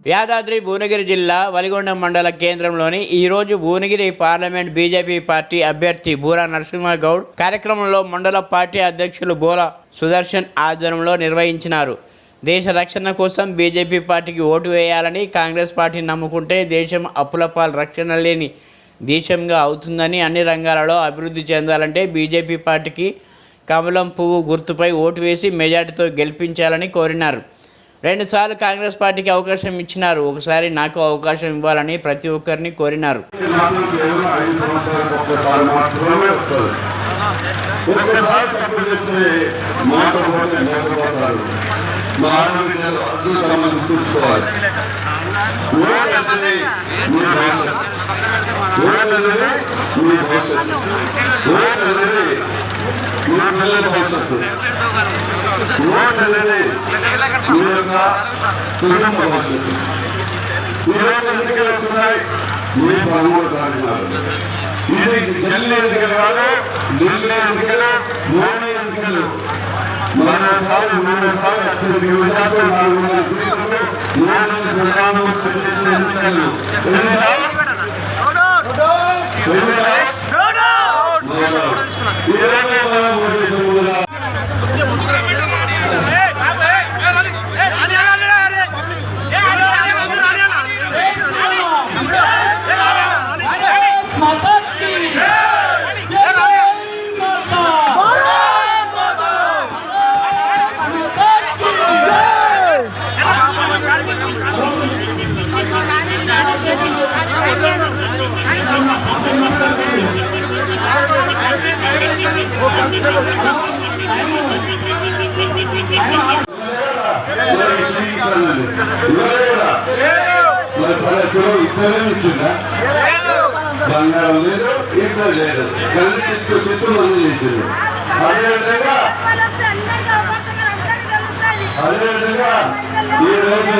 యాదాద్రి భువనగిరి జిల్లా వలిగొండ మండల కేంద్రంలోని ఈరోజు భువనగిరి పార్లమెంట్ బీజేపీ పార్టీ అభ్యర్థి బూరా నరసింహగౌడ్ కార్యక్రమంలో మండల పార్టీ అధ్యక్షులు బోల సుదర్శన్ ఆధ్వర్యంలో నిర్వహించినారు. దేశ రక్షణ కోసం బీజేపీ పార్టీకి ఓటు వేయాలని, కాంగ్రెస్ పార్టీని నమ్ముకుంటే దేశం అప్పులపాలు రక్షణ లేని దేశంగా అవుతుందని, అన్ని రంగాలలో అభివృద్ధి చెందాలంటే బీజేపీ పార్టీకి కమలం పువ్వు గుర్తుపై ఓటు వేసి మెజార్టీతో గెలిపించాలని కోరినారు. 2 సార్లు కాంగ్రెస్ పార్టీకి అవకాశం ఇచ్చినారు, ఒకసారి నాకు అవకాశం ఇవ్వాలని ప్రతి ఒక్కరిని కోరినారు. బంగారం లేదు, ఇద్దరు లేదు, కానీ చిత్తు మనం చేసింది. అదేవిధంగా ఈరోజు